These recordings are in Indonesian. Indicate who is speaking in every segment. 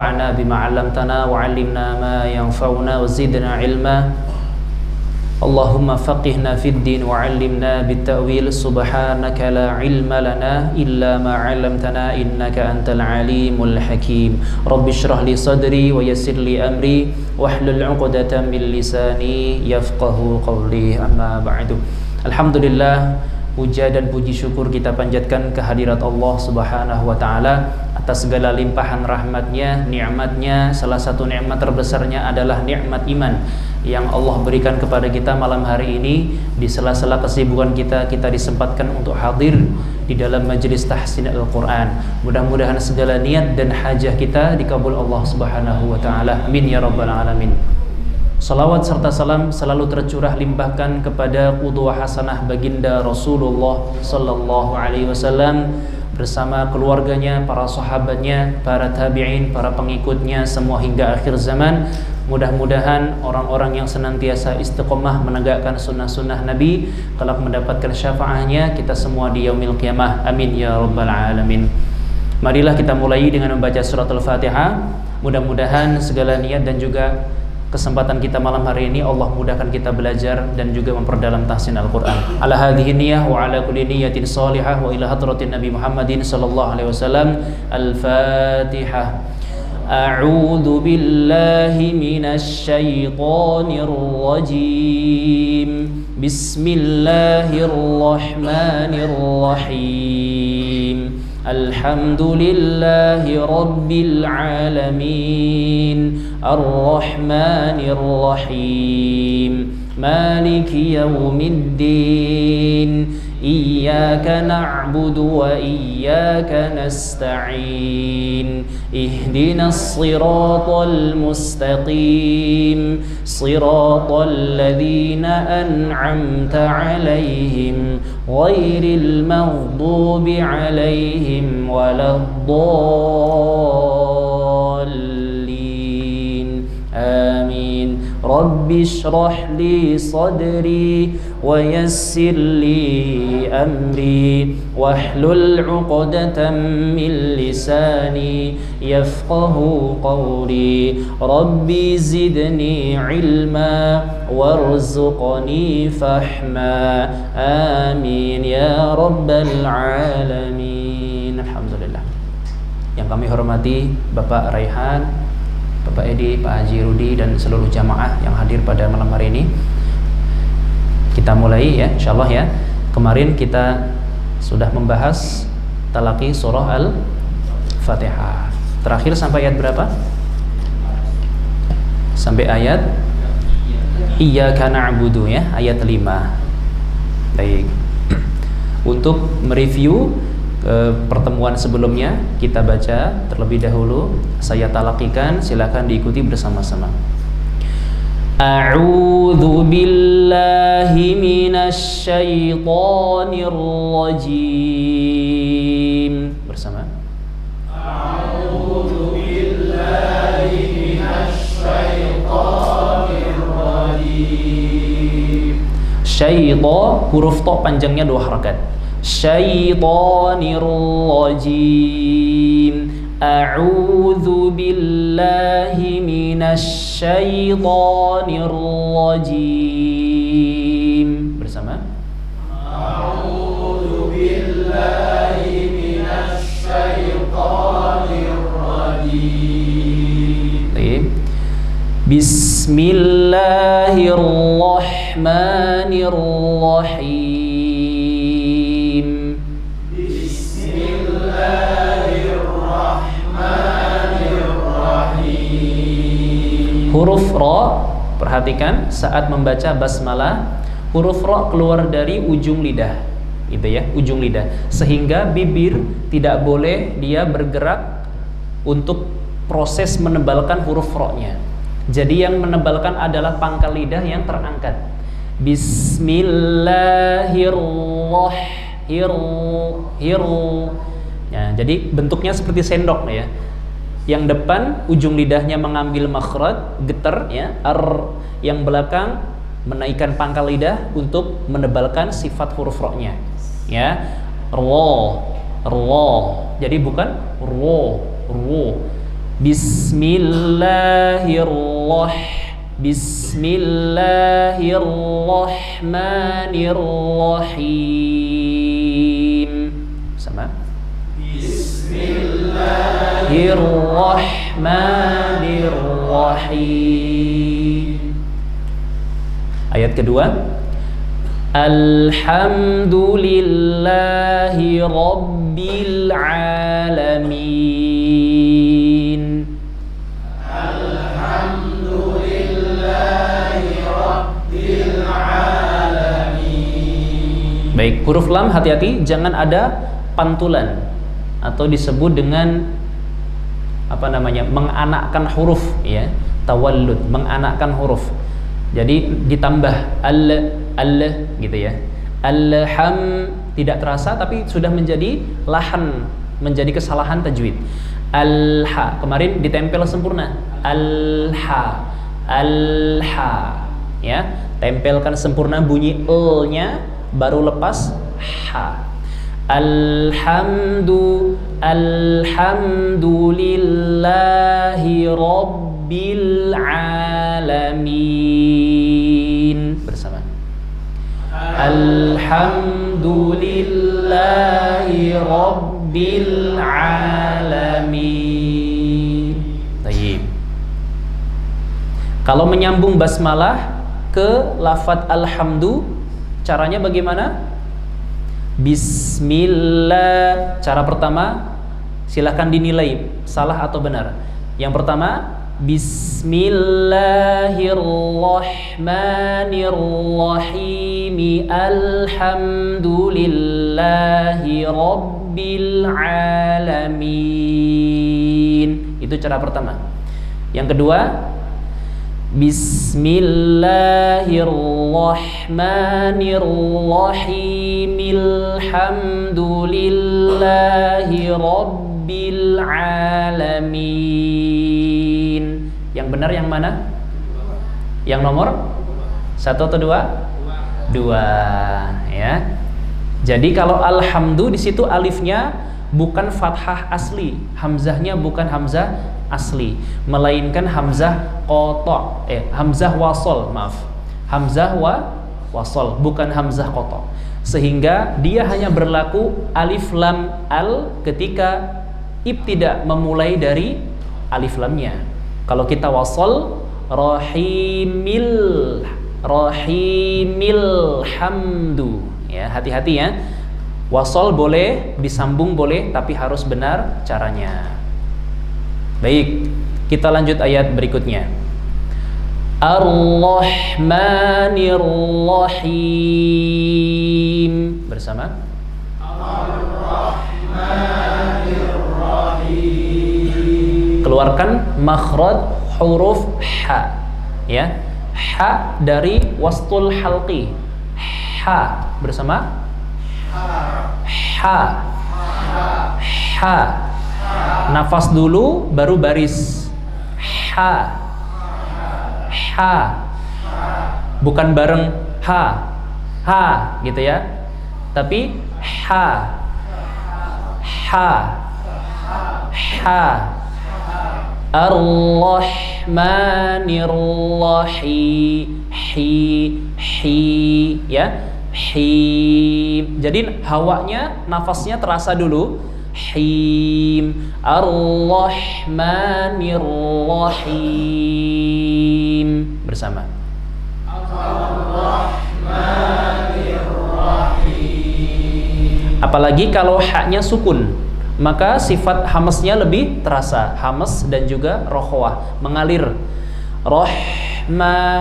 Speaker 1: Anna bima 'allamtana wa 'allimna ma yanfa'una wa zidna 'ilma. Allahumma faqihna fid din wa 'allimna bit ta'wil. Subhanaka la 'ilma lana illa ma 'allamtana innaka antal 'alimul hakim. Rabbi shrah li sadri wa yassir li amri wahlul 'uqdatam min lisani yafqahu qawli. Amma ba'du. Alhamdulillah, puja dan puji syukur kita panjatkan kehadirat Allah Subhanahu wa taala atas segala limpahan rahmatnya, nikmatnya. Salah satu nikmat terbesarnya adalah nikmat iman yang Allah berikan kepada kita malam hari ini. Di sela-sela kesibukan kita disempatkan untuk hadir di dalam majelis tahsin Al-Quran. Mudah-mudahan segala niat dan hajah kita dikabul Allah Subhanahu wa taala. Amin ya rabbal alamin. Salawat serta salam selalu tercurah limpahkan kepada qudwah hasanah baginda Rasulullah sallallahu alaihi wasallam bersama keluarganya, para sahabatnya, para tabi'in, para pengikutnya semua hingga akhir zaman. Mudah-mudahan orang-orang yang senantiasa istiqomah menegakkan sunnah-sunnah Nabi kelak mendapatkan syafaatnya kita semua di yaumil qiyamah. Amin ya rabbal alamin. Marilah kita mulai dengan membaca surat Al-Fatihah. Mudah-mudahan segala niat dan juga kesempatan kita malam hari ini Allah mudahkan kita belajar dan juga memperdalam tahsin Al-Quran. Ala hadhihi niyah wa ala kulli niyatin salihah wa ila hadratin Nabi Muhammadin sallallahu alaihi wasallam. Al-Fatihah. A'udzu billahi minasy syaithanir rajim. Bismillahirrahmanirrahim. Alhamdulillahi rabbil alamin. Ar-Rahmanir Rahim. Maliki yaumiddin. Iyyaka na'budu wa iyyaka nasta'in. Ihdinas siratal mustaqim. Siratal ladzina an'amta 'alaihim ghairil maghdubi 'alaihim waladdallin. Amin. Rabbi shrah li sadri wa yassir li amri wahlul 'uqdatam min lisani yafqahu qawli. Rabbi zidni 'ilma warzuqni fahma. Amin ya rabbal alamin. Alhamdulillah. Yang kami hormati Bapak Raihan, Bapak Edi, Pak Haji Rudi, dan seluruh jamaah yang hadir pada malam hari ini. Kita mulai ya, insyaallah ya. Kemarin kita sudah membahas talaqi surah Al-Fatihah. Terakhir sampai ayat berapa? Sampai ayat Iyyaka na'budu ya, ayat 5. Baik. Untuk mereview pertemuan sebelumnya, kita baca terlebih dahulu. Saya talaqikan, silakan diikuti bersama-sama. A'udzu billahi minasy syaithanir rajim. Bersama. A'udzu billahi minasy syaithanir rajim. Syaithan, huruf ta panjangnya 2 harakat. Syaitanir rajim. A'udzu billahi minasy syaitanir rajim. Bersama. A'udzu billahi minasy syaitanir rajim. Baik. Bismillahirrahmanirrahim. Huruf ra, perhatikan saat membaca basmalah, huruf ra keluar dari ujung lidah, gitu ya, ujung lidah, sehingga bibir tidak boleh dia bergerak untuk proses menebalkan huruf ra-nya. Jadi yang menebalkan adalah pangkal lidah yang terangkat. Bismillahirrahmanirrahim. Ya, jadi bentuknya seperti sendok ya. Yang depan ujung lidahnya mengambil makhraj, getar ya, yang belakang menaikkan pangkal lidah untuk menebalkan sifat huruf ra-nya. Ya. Ra. Jadi bukan ro. Bismillahirrahmanirrahim. Sama. Bismillahirrahmanirrahim. Ayat kedua, Alhamdulillahi Rabbil Alamin. Alhamdulillahi Rabbil Alamin. Baik, huruf lam hati-hati, jangan ada pantulan atau disebut dengan apa namanya, menganakkan huruf, ya, tawallud, menganakkan huruf. Jadi ditambah al gitu ya. Alham tidak terasa tapi sudah menjadi lahan, menjadi kesalahan tajwid. Alha kemarin ditempel sempurna. Alha ya, tempelkan sempurna bunyi e-nya baru lepas ha. Alhamdulillahi Rabbil Alamin. Bersama. Alhamdulillahi Rabbil Alamin. Baik. Kalau menyambung basmalah ke lafadz alhamdu, caranya bagaimana? Bismillah. Cara pertama, silakan dinilai salah atau benar. Yang pertama, Bismillahirrahmanirrahim. Alhamdulillahi Rabbil Alamin. Itu cara pertama. Yang kedua, Bismillahirrahmanirrahim. Alhamdulillahi Rabbil Alamin. Yang benar yang mana? Yang nomor 1 atau 2? 2, ya. Jadi kalau alhamdu di situ alifnya bukan fathah asli, hamzahnya bukan hamzah asli, melainkan hamzah qata, hamzah wasol, maaf. Hamzah wasol, bukan hamzah qata. Sehingga dia hanya berlaku alif lam al ketika ibtida, memulai dari alif lamnya. Kalau kita wasol, rahimil hamdu, ya, hati-hati ya. Wasol boleh, disambung boleh, tapi harus benar caranya. Baik, kita lanjut ayat berikutnya. Ar-Rahmanir-Rahim. Bersama. Ar-Rahmanir-Rahim. Keluarkan makhraj huruf ha, ya. Ha dari wastul halqi. Ha. Bersama. Ha. Ha. Nafas dulu baru baris. Ha. Ha. Bukan bareng ha. Ha gitu ya. Tapi ha. Ha. Ha. Ar-Rahmanir-Rahim. Hi ya. Him. Jadi hawanya, nafasnya terasa dulu. Him. Ar-Rahmanir-Rahim. Bersama. Ar-Rahmanir-Rahim. Apalagi kalau haknya sukun, maka sifat hamesnya lebih terasa. Hames dan juga rokhwah, mengalir. Ar-Rahmani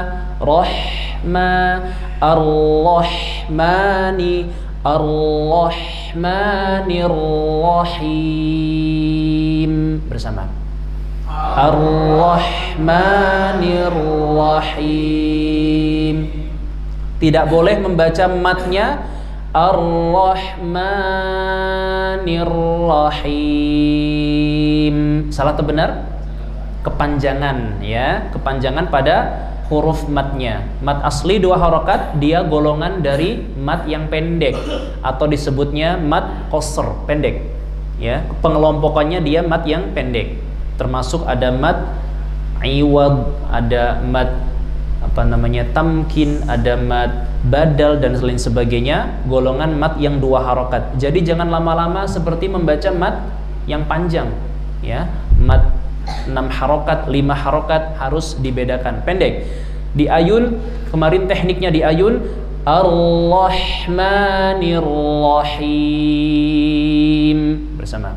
Speaker 1: Ar-Rahmanir-Rahim. Bersama. Ar-Rahmanir-Rahim. Tidak boleh membaca matnya Ar-Rahmanir-Rahim. Salah atau benar? Kepanjangan, ya, kepanjangan pada huruf matnya. Mat asli 2 harokat, dia golongan dari mat yang pendek atau disebutnya mat qasr, pendek. Ya, pengelompokannya dia mat yang pendek. Termasuk ada mad iwad, ada mad tamkin, ada mad badal dan lain sebagainya, golongan mad yang 2 harokat. Jadi jangan lama-lama seperti membaca mad yang panjang, ya. Mad 6 harokat, 5 harokat harus dibedakan, pendek. Di ayun, kemarin tekniknya di ayun, Ar-Rahmanir Rahim, bersama.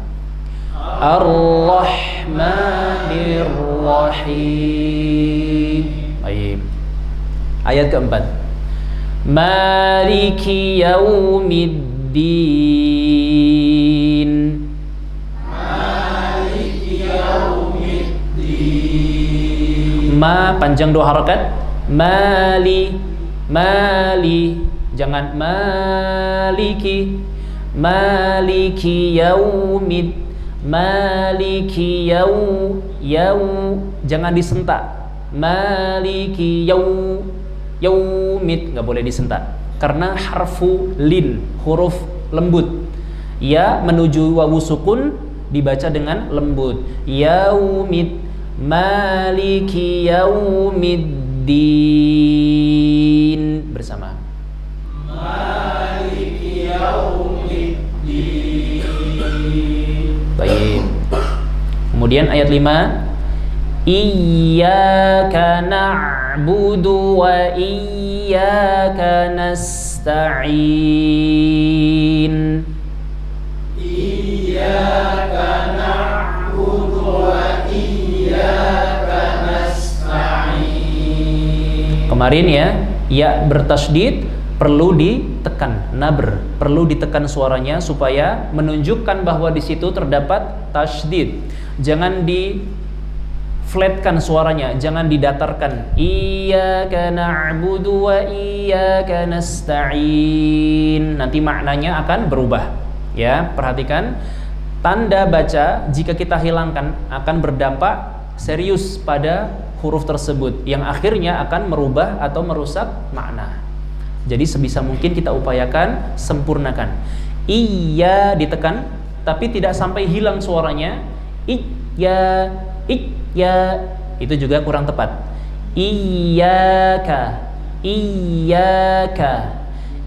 Speaker 1: Ar-Rahmanir Rahim. Baik. Ayat keempat. Maliki yaumiddin. Maliki yaumiddin. Ma panjang 2 harakat. Mali, mali, jangan maliki. Maliki yaumid, maliki jangan disentak. Maliki yaumid, nggak boleh disentak karena harfu lin, huruf lembut. Ya menuju wawu sukun dibaca dengan lembut. Yaumid, maliki yaumiddin, bersama. Maliki yaumiddin. Baik. Kemudian ayat 5, Iyyaka na'budu wa iyyaka nasta'in. Iyyaka na'budu wa iyyaka nasta'in. Kemarin ya bertasydid perlu ditekan, nabr, perlu ditekan suaranya supaya menunjukkan bahwa di situ terdapat tasydid. Jangan di flatkan suaranya, jangan didatarkan. Iyyaka na'budu wa iyyaka nasta'in. Nanti maknanya akan berubah. Ya, perhatikan tanda baca jika kita hilangkan akan berdampak serius pada huruf tersebut yang akhirnya akan merubah atau merusak makna. Jadi sebisa mungkin kita upayakan sempurnakan. Iya ditekan tapi tidak sampai hilang suaranya. Iya, itu juga kurang tepat. Iyyaka, iyyaka,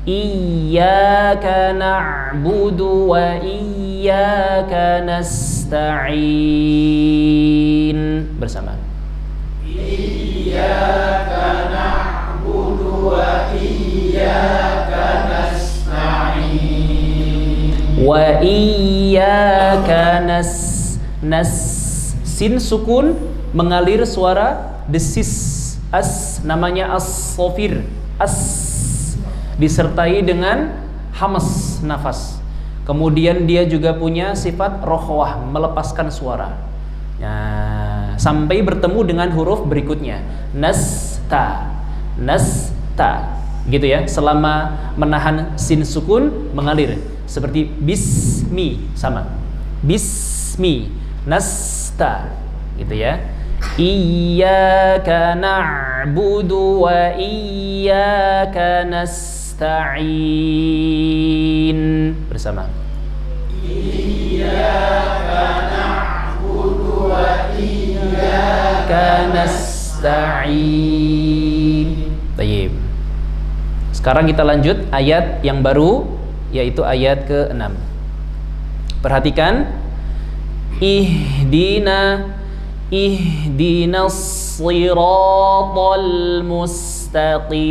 Speaker 1: iyyaka na'budu wa iyyaka nasta'in, bersama. Iyyaka na'budu wa iyyaka nasta'in. Wa iyyaka sin sukun mengalir suara desis, as namanya as-sofir, as disertai dengan hamas nafas. Kemudian dia juga punya sifat rokhwah, melepaskan suara. Nah, sampai bertemu dengan huruf berikutnya, nasta, nasta, gitu ya. Selama menahan sin sukun mengalir seperti bismi, sama. Bismi, nasta, gitu ya. Iyyaka na'budu wa iyyaka nasta'in, bersama. Iyyaka na'budu wa iyyaka nasta'in. Baik. Sekarang kita lanjut ayat yang baru, yaitu ayat ke-6. Perhatikan. Ihdinas siratal mustaqim,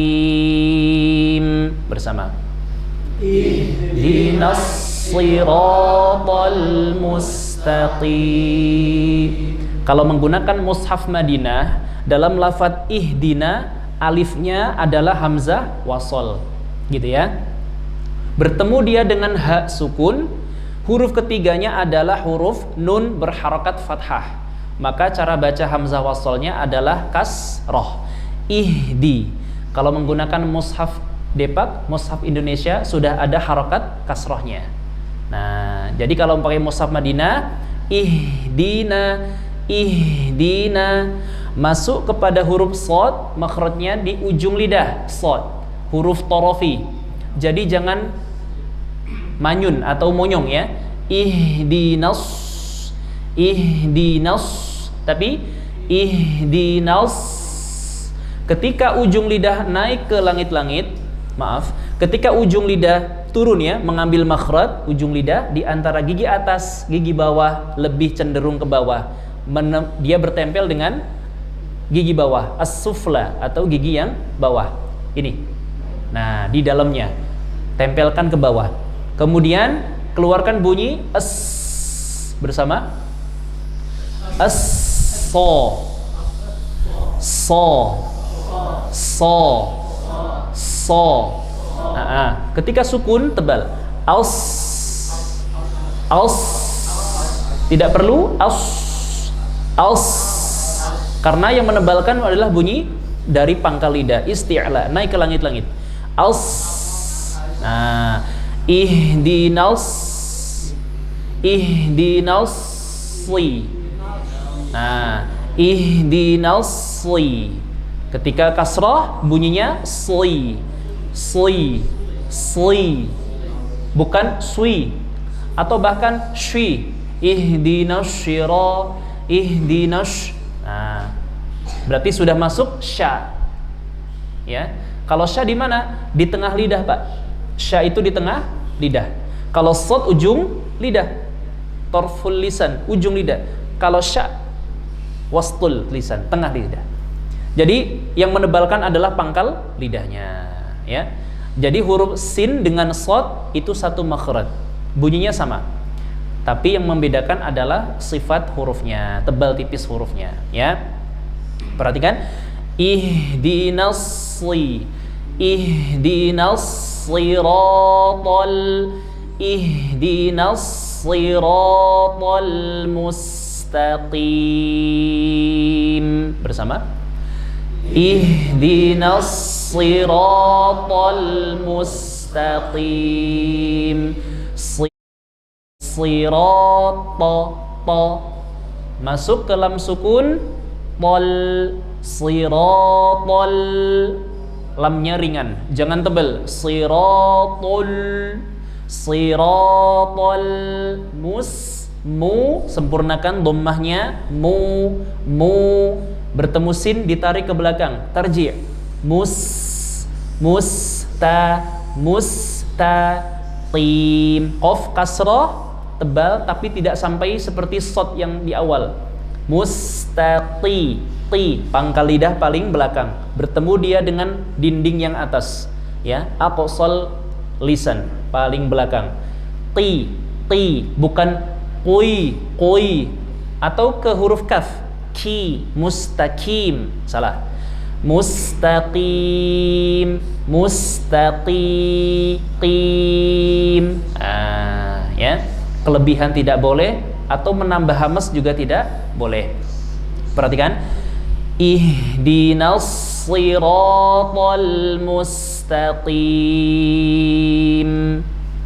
Speaker 1: bersama. Ihdinas siratal mustaqim. Kalau menggunakan mushaf Madinah, dalam lafadz ihdina alifnya adalah hamzah wasol, gitu ya. Bertemu dia dengan ha sukun, huruf ketiganya adalah huruf nun berharakat fathah. Maka cara baca hamzah wasolnya adalah kasroh. Ihdi. Kalau menggunakan mushaf Depak, mushaf Indonesia sudah ada harakat kasrohnya. Nah, jadi kalau pakai mushaf Madinah, ihdina, ihdina, masuk kepada huruf shad, makhrajnya di ujung lidah, shad, huruf torofi. Jadi jangan manyun atau monyong ya. Ihdinas, ihdinas, tapi ihdinas. Ketika ujung lidah naik ke langit-langit, maaf, ketika ujung lidah turun ya, mengambil makhraj, ujung lidah di antara gigi atas, gigi bawah lebih cenderung ke bawah. Dia bertempel dengan gigi bawah, as-sufla atau gigi yang bawah. Ini. Nah, di dalamnya tempelkan ke bawah. Kemudian keluarkan bunyi as bersama as-so. So. So. So. Ketika sukun tebal. Aus. Aus. Tidak perlu aus. Aus. Karena yang menebalkan adalah bunyi dari pangkal lidah, isti'la, naik ke langit-langit. Aus. Nah, ihdinas. Ihdinas li. Nah, ihdinas li. Ketika kasrah bunyinya sli. Sli. Sli. Bukan swi atau bahkan syi. Ihdinas syira. Ihdinas. Nah, berarti sudah masuk sya. Ya. Kalau sya di mana? Di tengah lidah, Pak. Sya itu di tengah lidah. Kalau shad ujung lidah. Tarful lisan, ujung lidah. Kalau sya wastul lisan, tengah lidah. Jadi yang menebalkan adalah pangkal lidahnya, ya. Jadi huruf sin dengan shad itu satu makhraj. Bunyinya sama. Tapi yang membedakan adalah sifat hurufnya, tebal tipis hurufnya, ya. Perhatikan, ihdinas li, ihdinas siratal, ihdinas siratal mustaqim. Bersama, ihdinas siratal mustaqim. Sirata, masuk ke lam sukun, tol, siratal, lamnya ringan, jangan tebal. Siratul, siratal, mu, sempurnakan dhammahnya, mu, bertemu sin ditarik ke belakang, tarji', mustaqim. Qaf kasrah tebal tapi tidak sampai seperti shad yang di awal. Mustaqi, ti, pangkal lidah paling belakang, bertemu dia dengan dinding yang atas, ya, aqsal lisan paling belakang. Ti, bukan qui, atau ke huruf kaf, ki, mustaqim, salah. Mustaqim, mustaqim. Ya. Kelebihan tidak boleh atau menambah hamas juga tidak boleh. Perhatikan, ihdinas siratal mustaqim.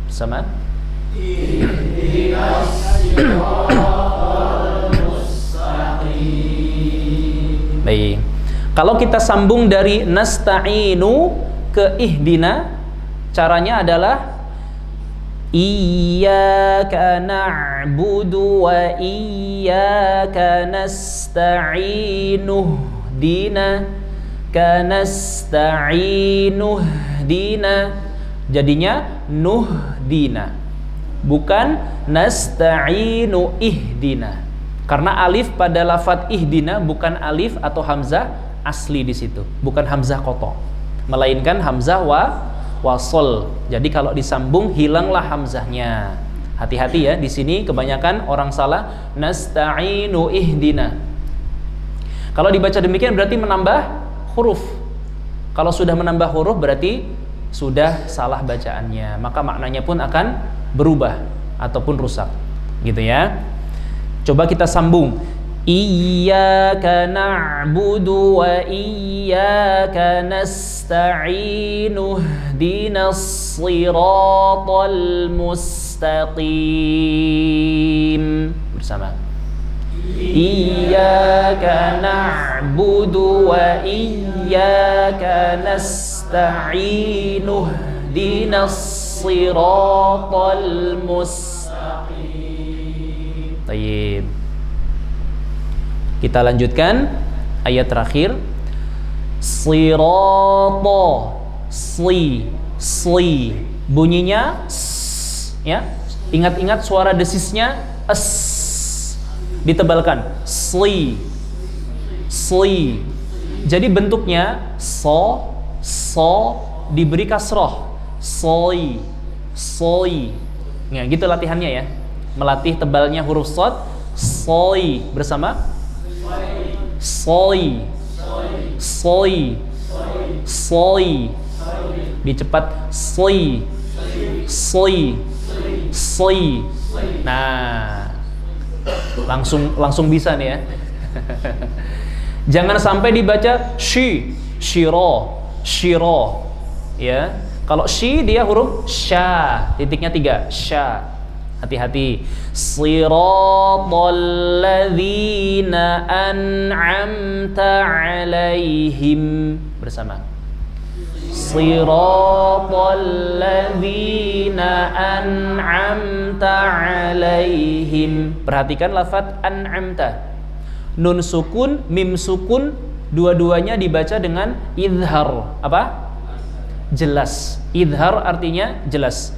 Speaker 1: Sama. Ihdinas siratal mustaqim. Baik. Kalau kita sambung dari nasta'inu ke ihdina, caranya adalah iyyaka na'budu wa iyyaka nasta'inu dina kanasta'inu dina. Jadinya nuhdina, bukan nasta'inu ihdina. Karena alif pada lafadz ihdina bukan alif atau hamzah asli di situ, bukan hamzah qata, melainkan hamzah wasol. Jadi kalau disambung hilanglah hamzahnya. Hati-hati ya, di sini kebanyakan orang salah, nasta'inu ihdina. Kalau dibaca demikian berarti menambah huruf. Kalau sudah menambah huruf berarti sudah salah bacaannya, maka maknanya pun akan berubah ataupun rusak. Gitu ya. Coba kita sambung. Iyyaka na'budu wa iyyaka nasta'inu ihdinas siratal mustaqim. Bersama. Iyyaka na'budu wa iyyaka nasta'inu ihdinas siratal mustaqim. Baik. Kita lanjutkan ayat terakhir. Sirata, sli. Bunyinya ya. Ingat-ingat suara desisnya ditebalkan. Sli. Jadi bentuknya so diberi kasroh. Soi. Ya, gitu latihannya ya. Melatih tebalnya huruf shad. Soi bersama. Soi. Dicepat soi. Nah, langsung bisa nih ya. Jangan sampai dibaca shiro. Ya. Kalau shi dia huruf sya, titiknya 3, sya. Hati-hati. Siratal ladzina an'amta 'alaihim bersama. Siratal ladzina an'amta 'alaihim. Perhatikan lafaz an'amta. Nun sukun, mim sukun, dua-duanya dibaca dengan idhar. Apa? Jelas. Idhar artinya jelas.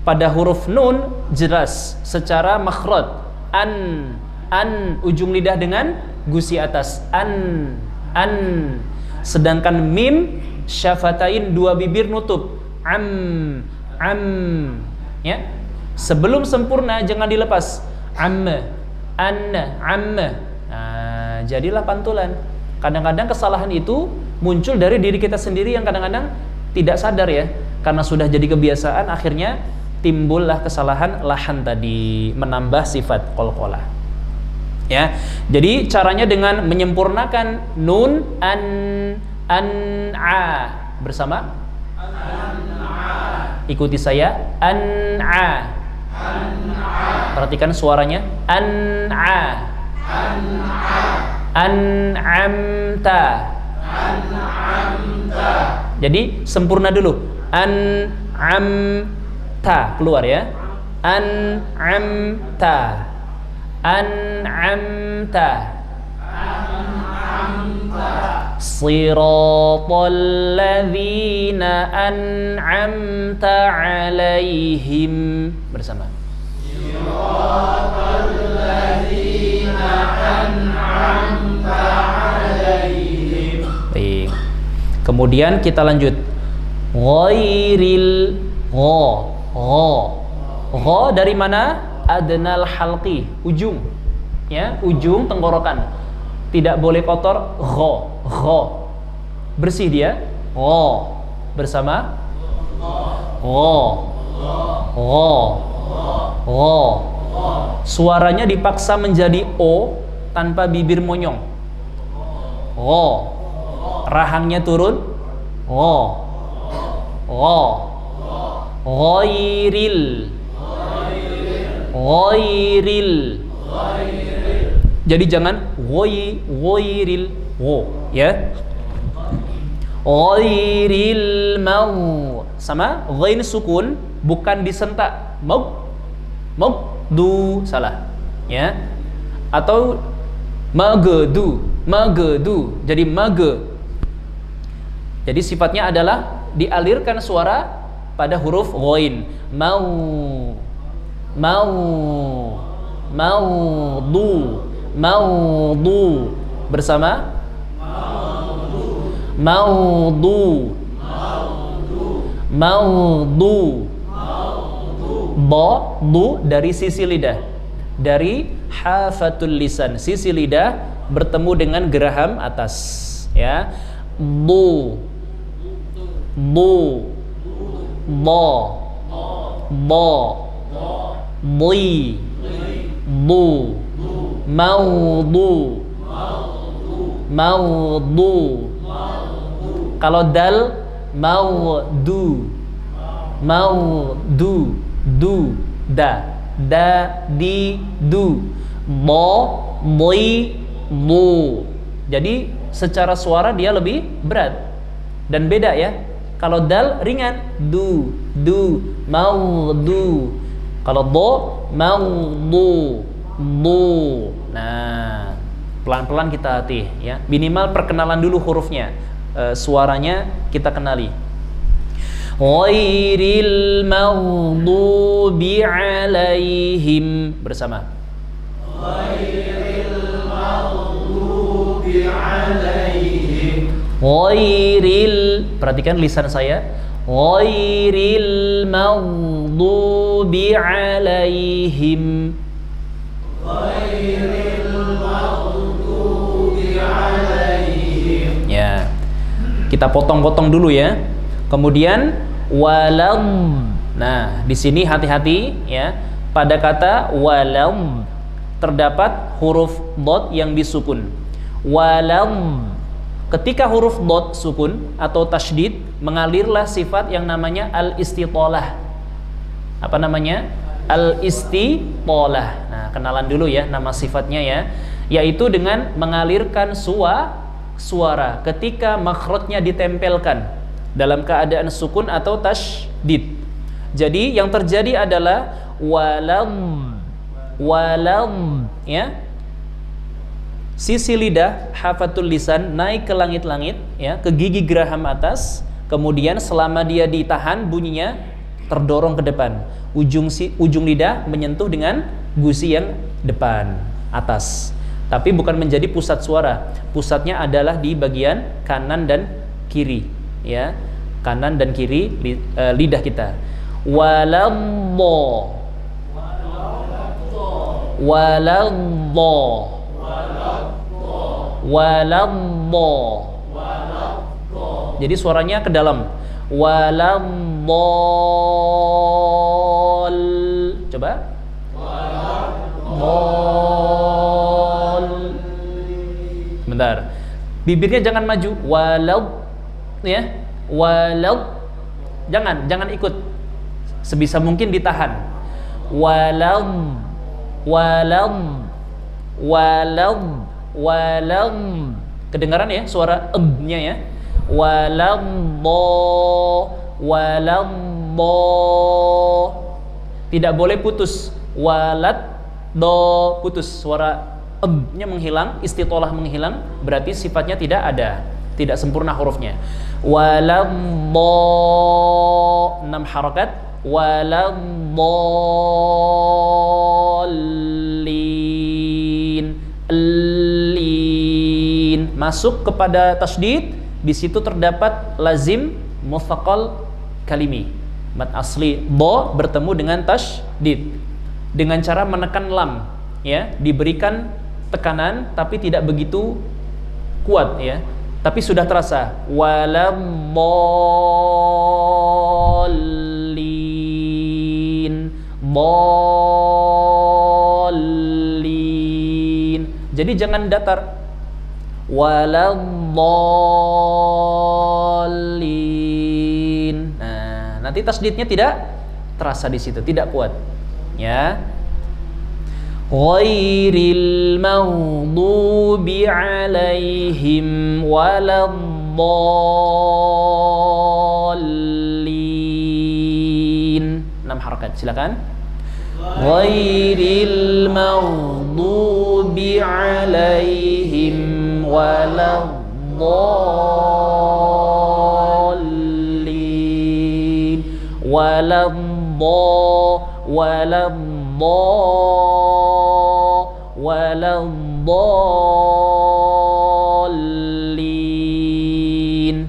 Speaker 1: Pada huruf nun jelas secara makhraj. An ujung lidah dengan gusi atas. An. Sedangkan mim syafatain, dua bibir nutup. Am. Ya. Sebelum sempurna jangan dilepas. Am. Nah, jadilah pantulan. Kadang-kadang kesalahan itu muncul dari diri kita sendiri yang kadang-kadang tidak sadar ya, karena sudah jadi kebiasaan, akhirnya timbullah kesalahan lahan tadi, menambah sifat qalqalah. Ya, jadi caranya dengan menyempurnakan nun a bersama. Ikuti saya, an'a. Perhatikan suaranya, an'amta. Jadi sempurna dulu. An'amta, keluar ya. An'amta. Siratal ladzina an'amta 'alaihim bersama. Siratal ladzina an'amta 'alaihim. Baik. Kemudian kita lanjut. Ghairil gha dari mana? Adnal halqi, ujung. Ya, ujung tenggorokan. Tidak boleh kotor. Gha. Bersih dia. Gha. Bersama. Gha. Suaranya dipaksa menjadi o tanpa bibir monyong. Gha. Rahangnya turun. Ghairil. Jadi jangan ghairil ya. Ghairil sama ghain sukun, bukan disentak. Magdu salah ya. Atau magedu. Jadi mage. Jadi sifatnya adalah dialirkan suara pada huruf ghain. Maudu bersama. Maudu. Du dari sisi lidah, dari hafatul lisan, sisi lidah bertemu dengan geraham atas ya. Bu maudu. Kalau dal maudu di du bu. Jadi secara suara dia lebih berat dan beda ya. Kalau dal ringan, du maudu. Kalau do maudu. Nah, pelan-pelan kita latih ya. Minimal perkenalan dulu hurufnya. Suaranya kita kenali. Ghairil maghdubi alaihim, bersama. Ghairil maghdubi alaihim. Ghairil, perhatikan lisan saya. Ghairil maghdubi alaihim. Ghairil maghdubi alaihim. Ya. Kita potong-potong dulu ya. Kemudian walam. Nah, di sini hati-hati ya. Pada kata walam terdapat huruf dot yang disukun. Walam. Ketika huruf dot sukun atau tasydid, mengalirlah sifat yang namanya al-istitalah. Apa namanya? Al-istitalah. Nah, kenalan dulu ya nama sifatnya ya, yaitu dengan mengalirkan suara ketika makhrajnya ditempelkan dalam keadaan sukun atau tasydid. Jadi yang terjadi adalah walam ya. Sisi lidah hafatul lisan naik ke langit-langit ya, ke gigi geraham atas, kemudian selama dia ditahan bunyinya terdorong ke depan. Ujung lidah menyentuh dengan gusi yang depan atas. Tapi bukan menjadi pusat suara. Pusatnya adalah di bagian kanan dan kiri ya. Kanan dan kiri lidah kita. Walammo. Jadi suaranya ke dalam. Walammol. Coba. Walammol. Bentar. Bibirnya jangan maju. Walau ya. Walau. Jangan ikut. Sebisa mungkin ditahan. Walam. Kedengaran ya suara nya ya. Walammo. Tidak boleh putus. Walat do putus, suara nya menghilang, istitolah menghilang, berarti sifatnya tidak ada, tidak sempurna hurufnya. Walammo 6 harakat. Walammolin. Masuk kepada tasydid, di situ terdapat lazim muthaqal kalimi. Mad asli bo bertemu dengan tasydid dengan cara menekan lam ya, diberikan tekanan tapi tidak begitu kuat ya, tapi sudah terasa. Walammolin. Jadi jangan datar. Walammolin. Nah, nanti tasdidnya tidak terasa di situ, tidak kuat. Ya. Ghairil maghdubi alaihim waladdallin. 6 harakat, silakan. Ghairil maghdubi alaihim waladdallin. Waladdallin.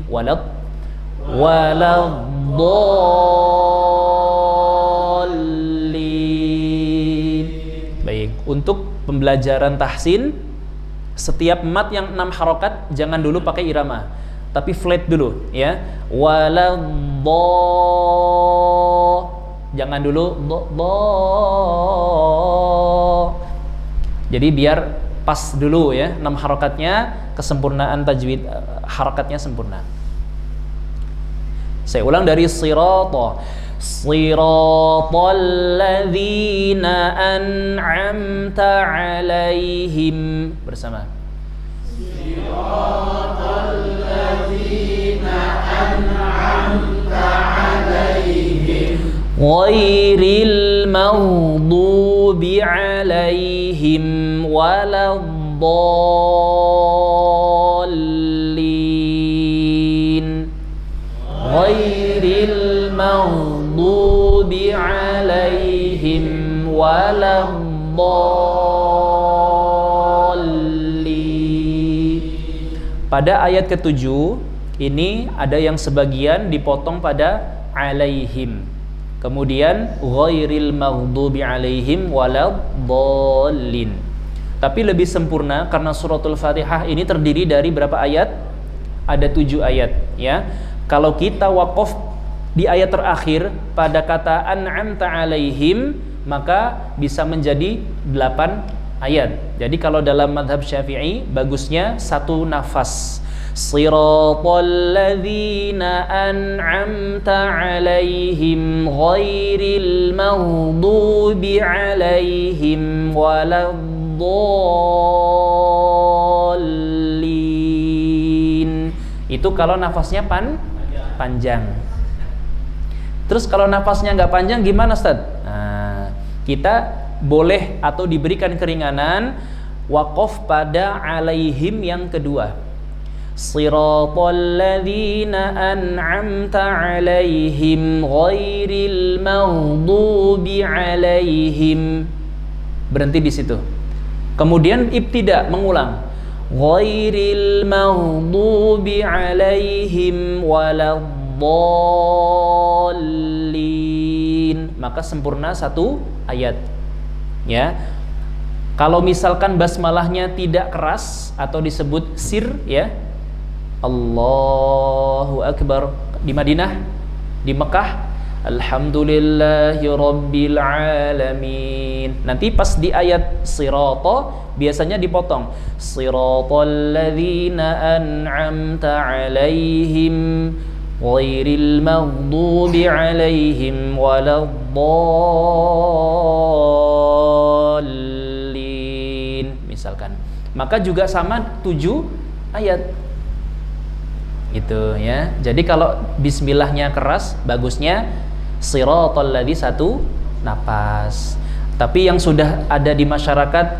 Speaker 1: Waladdallin. Baik, untuk pembelajaran tahsin, setiap mat yang 6 harokat jangan dulu pakai irama, tapi flat dulu ya. Jangan dulu jadi biar pas dulu ya 6 harokatnya, kesempurnaan tajwid harakatnya sempurna. Saya ulang dari sirata. Siratal ladzina an'amta 'alaihim, bersama. Siratal ladzina an'amta 'alaihim ghairil maghdubi 'alaihim waladdallin. waladdallin ghairil maghdubi alaihim waladdallin. Pada ayat ke-7 ini ada yang sebagian dipotong pada alaihim. Kemudian ghairil maghdubi alaihim waladdallin. Tapi lebih sempurna karena suratul Fatihah ini terdiri dari berapa ayat? Ada 7 ayat, ya. Kalau kita waqaf di ayat terakhir pada kata an'amta alaihim, maka bisa menjadi 8 ayat. Jadi kalau dalam mazhab Syafi'i bagusnya satu nafas. Siratal ladzina an'amta alaihim ghairil maghdubi alaihim waladdallin. Itu kalau nafasnya panjang. Terus kalau nafasnya nggak panjang gimana, Ustaz? Nah, kita boleh atau diberikan keringanan waqaf pada alaihim yang kedua. Siratal ladzina an'amta alaihim ghairil maghdubi alaihim. Berhenti di situ. Kemudian ibtida, mengulang. Ghairil maghdubi alaihim waladdallin. Maka sempurna satu ayat. Ya. Kalau misalkan basmalahnya tidak keras atau disebut sir, ya. Allahu Akbar di Madinah, di Mekah, alhamdulillahi rabbil alamin. Nanti pas di ayat sirata biasanya dipotong. Siratal ladzina an'amta alaihim ghairil maghdubi alaihim waladdallin. Misalkan. Maka juga sama 7 ayat. Gitu ya. Jadi kalau bismillahnya keras, bagusnya siratal ladzi satu napas. Tapi yang sudah ada di masyarakat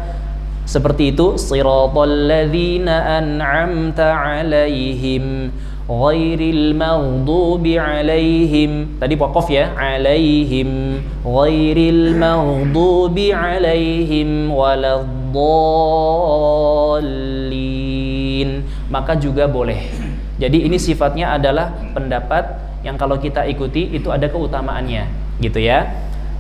Speaker 1: seperti itu, siratal ladzina an'amta alaihim ghairil maghdubi alaihim. Tadi waqaf ya, alaihim ghairil maghdubi alaihim waladdallin. Maka juga boleh. Jadi ini sifatnya adalah pendapat yang kalau kita ikuti itu ada keutamaannya, gitu ya.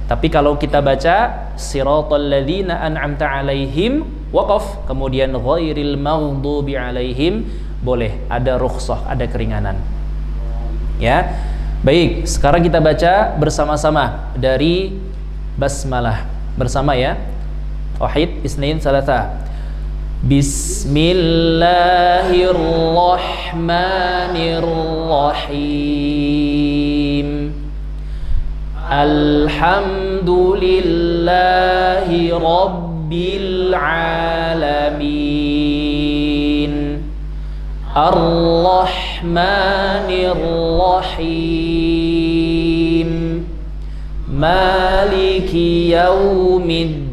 Speaker 1: Tapi kalau kita baca siratal ladzina an'amta alaihim waqaf, kemudian ghairil maghdubi alaihim, boleh, ada rukhsah, ada keringanan. Ya. Baik, sekarang kita baca bersama-sama dari basmalah. Bersama ya. Wahid, isnain, salatah. Bismillahirrahmanirrahim. Alhamdulillahi rabbil alamin. Ar-Rahmanir-Rahim. Maliki yaumiddin.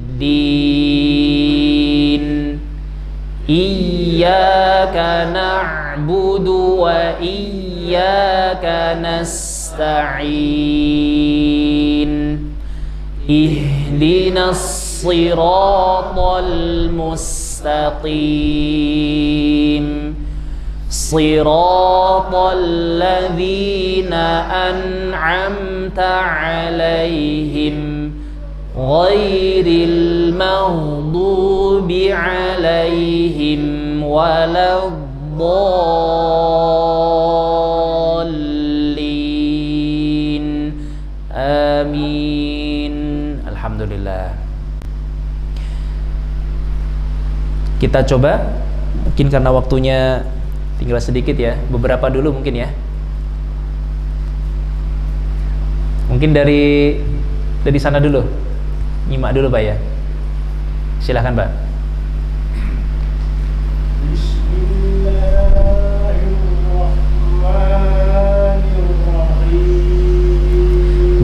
Speaker 1: Iyyaka na'budu wa iyyaka nasta'in. Ihdinas siratal mustaqim. Siratal ladzina an'amta 'alaihim ghairil maghdubi 'alaihim waladdallin. Amin. Alhamdulillah. Kita coba, mungkin karena waktunya tinggal sedikit ya, beberapa dulu mungkin ya. Mungkin dari sana dulu, nyimak dulu Pak ya. Silahkan Pak.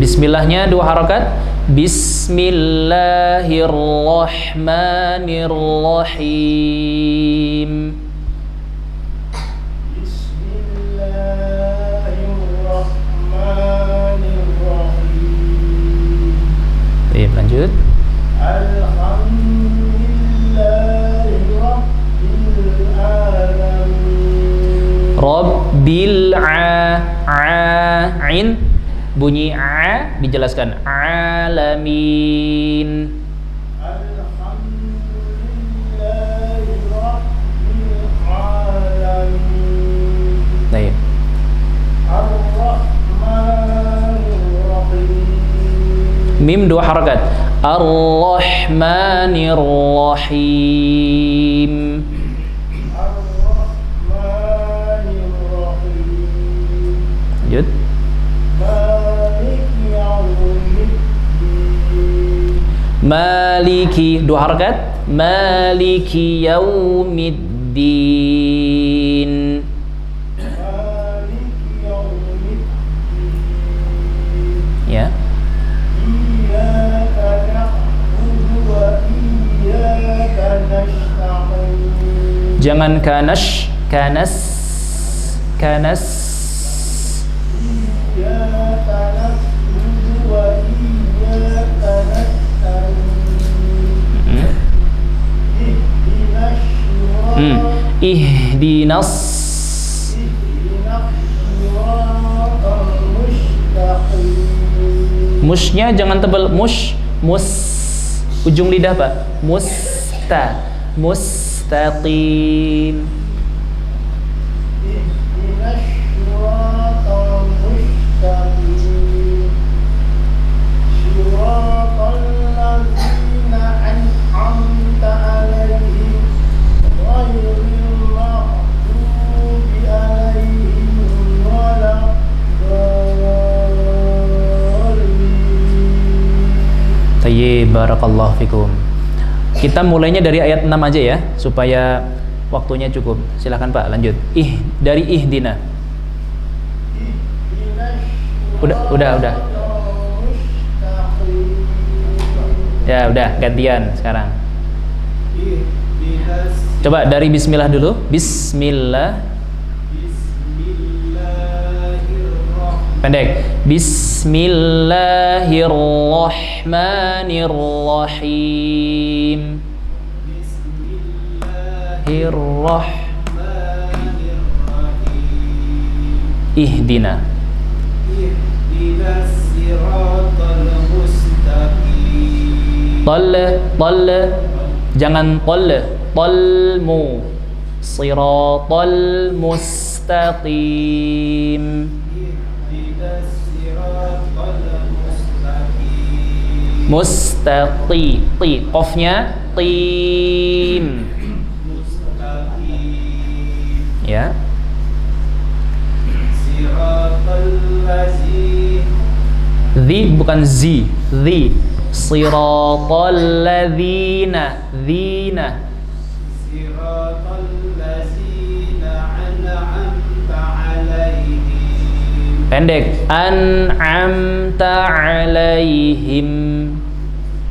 Speaker 1: Bismillahnya 2 harakat. Bismillahirrahmanirrahim. Baik, lanjut. Rabbil a'in, bunyi a dijelaskan, alamin. Baik. Mim dua harakat. Ar-Rahmanir-Rahim. Lanjut. Maliki dua harakat. Maliki yaumiddin. Ya. Jangan kanas. Ihdinas. Musnya jangan tebal. Mus. Ujung lidah Pak. Mustaqim. Tayyib, barakallahu fikum. Kita mulainya dari ayat 6 aja ya, supaya waktunya cukup. Silakan Pak, lanjut. Dari ihdina. Udah. Ya, udah, gantian sekarang. Coba dari bismillah dulu. Bismillah. Pendek. Bismillahirrahmanirrahim. Ihdina. Tal, jangan talmu. Siratal mustaqim. Mustaqi, qafnya tim. Ya. Zi bukan zi, zi. Siratal ladzina, dzina. Siratal ladzina an'amta 'alaihim. Pendek. An'amta 'alaihim.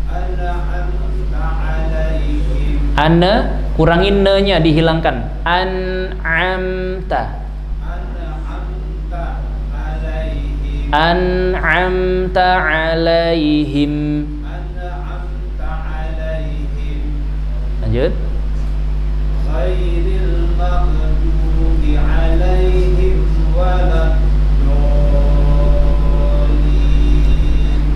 Speaker 1: An'amta 'alaihim. Ana kurangin ne-nya, dihilangkan. An'amta. An'amta 'alaihim. Lanjut. Ghairil maghdubi 'alaihim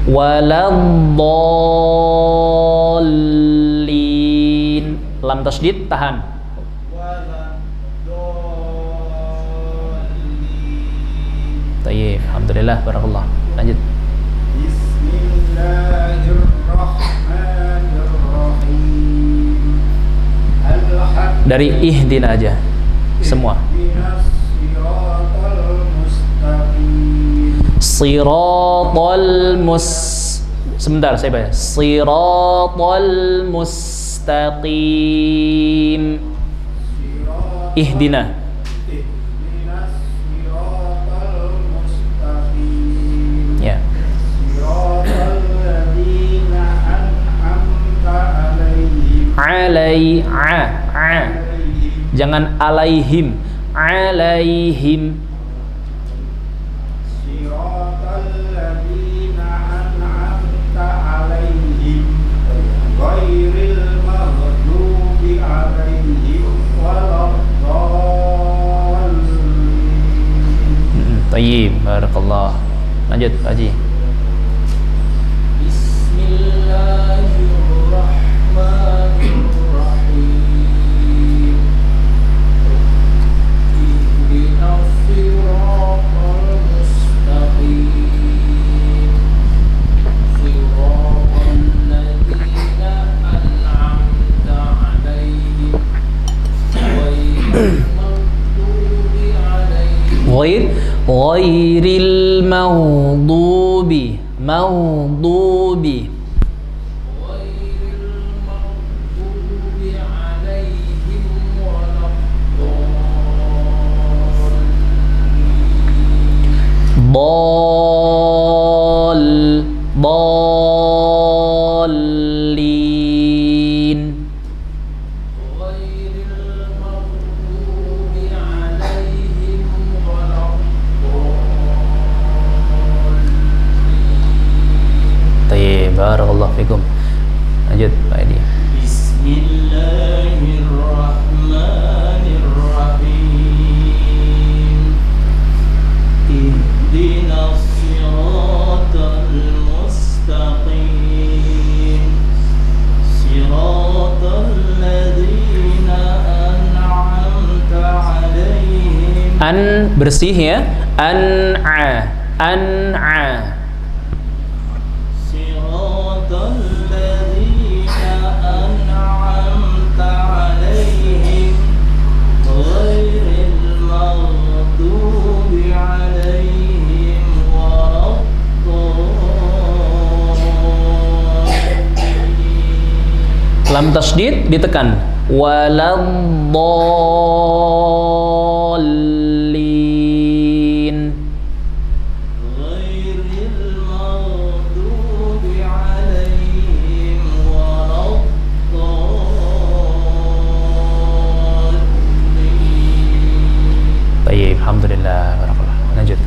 Speaker 1: waladdallin. Lam tasydid tahan. Tayyib, alhamdulillah, barakallah. Lanjut. Bismillahirrahmanirrahim. Dari ihdina aja semua. Siratal sebentar saya baca. Siratal mustaqim. Ihdina. Ya. Jangan alaihim. Alaihim.
Speaker 2: Siratal ladzina an'amta 'alaihim ghairil maghdubi 'alaihim waladdallin.
Speaker 1: Tayyib, barakallah. Lanjut Pak Haji.
Speaker 2: Bismillahirrahmanirrahim. Ihdinas siratal mustaqim. Siratal ladzina an'amta 'alaihim ghairil maghdubi 'alaihim
Speaker 1: Ghairil maghdubi. Maghdubi.
Speaker 2: ghairil maghdubi 'alaihim waladdallin.
Speaker 1: Dallin.
Speaker 2: Ghairil maghdubi 'alaihim waladdallin.
Speaker 1: Tayyib, barakallahu fikum. Lanjut Pak Edi.
Speaker 2: Bismillahirrahmanirrahim. Ihdinas siratal mustaqim. Siratal ladzina an'amta 'alaihim.
Speaker 1: An bersih ya. An'a. An'a.
Speaker 2: Siratal ladzina an'amta 'alaihim ghairil maghdubi 'alaihim waladdallin.
Speaker 1: Lam tasydid ditekan. Waladdallin.
Speaker 2: Ghairil maghdubi 'alaihim waladdallin.
Speaker 1: Baik, alhamdulillah, barakallah. Lanjut.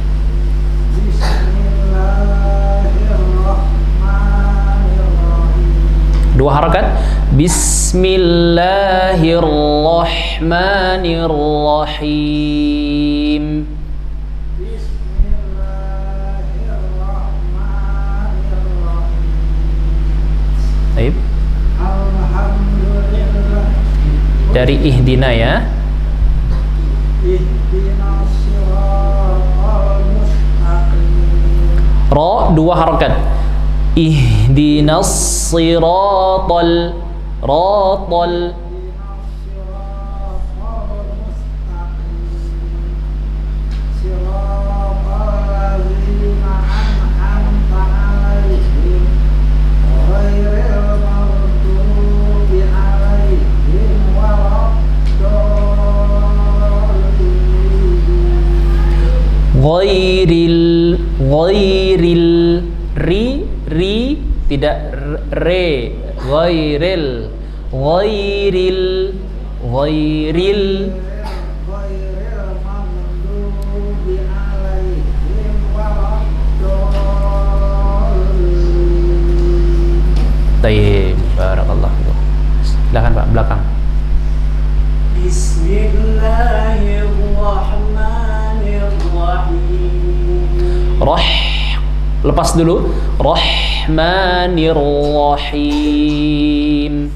Speaker 2: Bismillahirrahmanirrahim.
Speaker 1: Dua harakat. Bismillahirrahmanirrahim.
Speaker 2: Bismillahirrahmanirrahim.
Speaker 1: Baik.
Speaker 2: Alhamdulillah.
Speaker 1: Dari ihdina ya.
Speaker 2: Ihdinas siratal mustaqim.
Speaker 1: Ra dua harakat. Ihdinas siratal ratal. Ghairil ri tidak re, ghairil maghdubi alaihim waladdallin. Tayyib, barakallah. Silakan Pak, belakang.
Speaker 2: Bismillahirrahmanirrahim.
Speaker 1: Lepas dulu. Rahmanirrahim.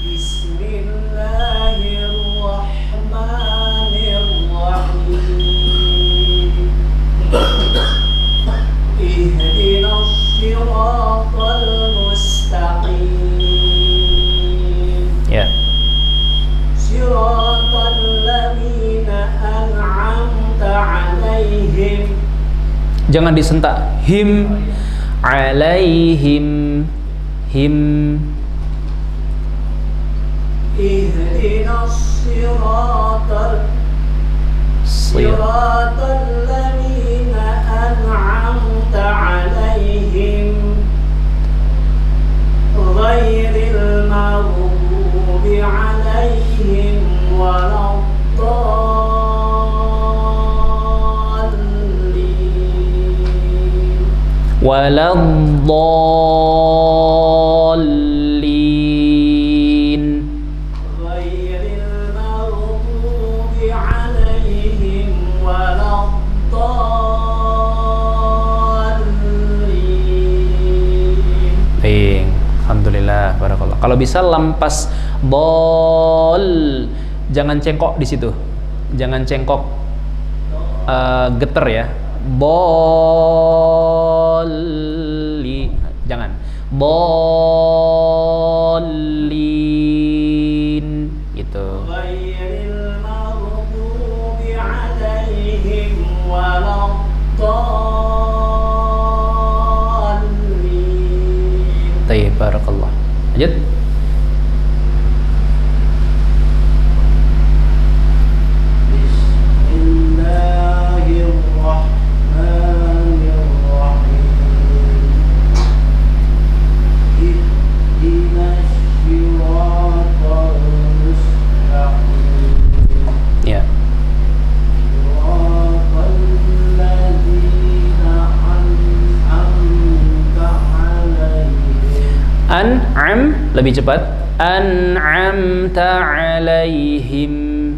Speaker 2: Bismillahirrahmanirrahim. Ihdinas siratal mustaqim.
Speaker 1: Ya.
Speaker 2: Siratal ladzina an'amta 'alaihim.
Speaker 1: Jangan disentak. Him alaihim. Him.
Speaker 2: Ihdinas siratal ladzina an'amta 'alaihim ghairil maghdubi 'alaihim waladdallin.
Speaker 1: Waladdallin.
Speaker 2: Ghairil maghdubi alaihim waladdallin.
Speaker 1: Baik, alhamdulillah, barakallah. Kalau bisa lampas bol, jangan cengkok di situ. Jangan cengkok geter ya. Bolli, jangan. Bolin gitu.
Speaker 2: Ghairil maghdubi alaihim waladdallin.
Speaker 1: Tayyib, barakallah. Lanjut. Ya. An'am, lebih cepat. An'amta alaihim.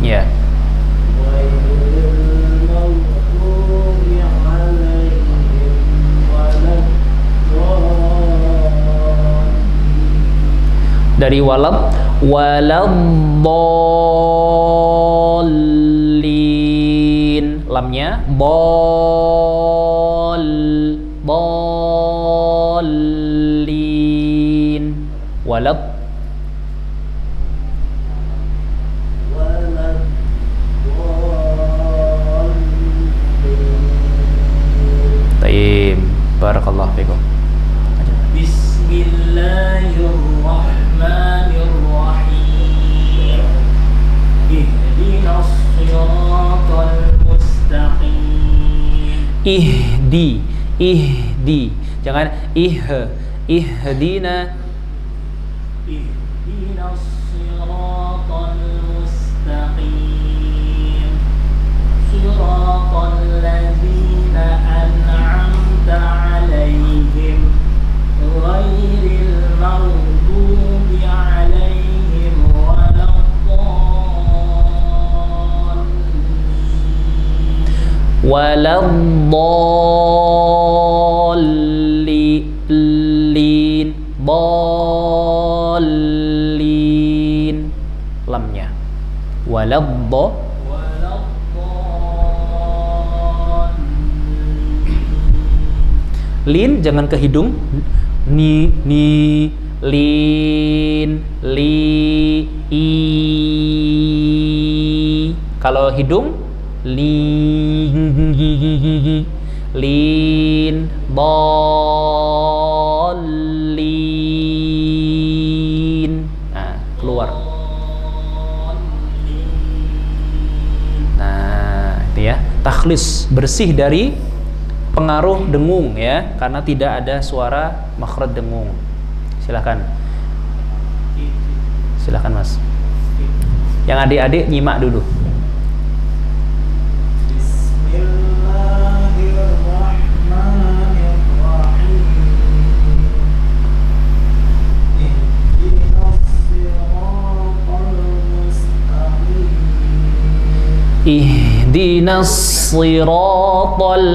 Speaker 1: Ya. Dari waladdallin, lamnya bollin, walad. Tayyib, barakallahu fikum.
Speaker 2: Bismillahirrahmanirrahim. Ihdinas siratal mustaqim.
Speaker 1: Ihdi, jangan ihdina.
Speaker 2: Ihdinas siratal mustaqim. Siratal ladzina an'amta 'alaihim ghairil maghdubi 'alaihim
Speaker 1: waladdallin, bollin, lamnya waladdallin. Lin jangan ke hidung. Ni lin li i. Kalau hidung lin bollin. Nah, keluar. Nah, itu ya. Takhlis, bersih dari pengaruh dengung ya, karena tidak ada suara makhraj dengung. Silakan Mas. Yang adik-adik nyimak dulu. Ihdinas siratal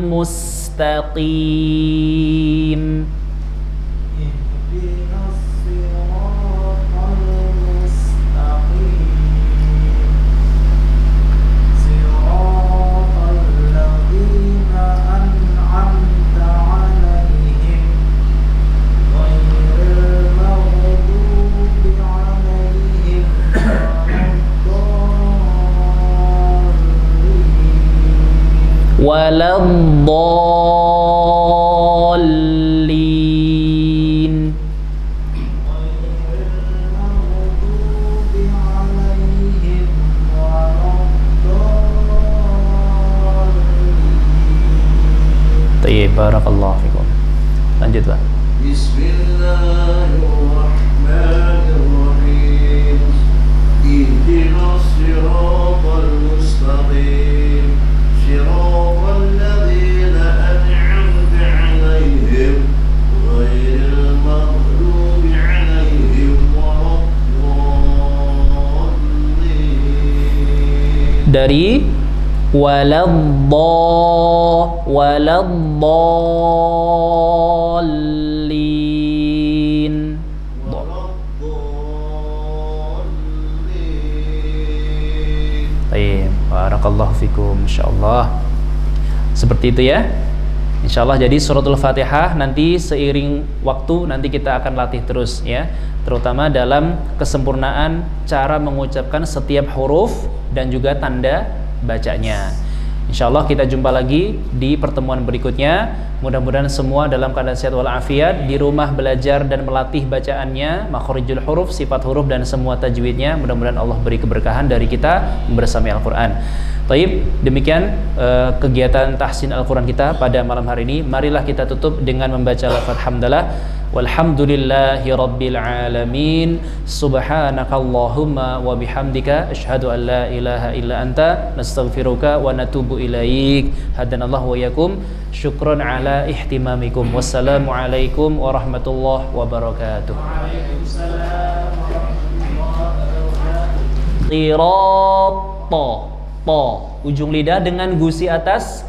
Speaker 1: mustaqim. Waladdallin. Tayyib, barakallahu fikum. Lanjut, Pak.
Speaker 2: Bismillahirrahmanirrahim.
Speaker 1: dari waladdallin. Baik, barakallahu fikum, insyaallah. Seperti itu ya. Insyaallah, jadi suratul Fatihah nanti seiring waktu nanti kita akan latih terus ya, terutama dalam kesempurnaan cara mengucapkan setiap huruf dan juga tanda bacanya. Insyaallah kita jumpa lagi di pertemuan berikutnya. Mudah-mudahan semua dalam keadaan sehat walafiat, di rumah belajar dan melatih bacaannya, makharijul huruf, sifat huruf dan semua tajwidnya. Mudah-mudahan Allah beri keberkahan dari kita bersama Al-Qur'an. Taib, demikian kegiatan tahsin Al-Quran kita pada malam hari ini. Marilah kita tutup dengan membaca lafaz hamdalah. Walhamdulillahi rabbil alamin. Subhanakallahumma wa bihamdika asyhadu an la ilaha illa anta nastaghfiruka wa natubu ilaik. Hadanallahu wa yakum. Syukran ala ihtimamikum. Wassalamualaikum warahmatullahi wabarakatuh. Waalaikumsalam warahmatullahi wabarakatuh. Qirat, ujung lidah dengan gusi atas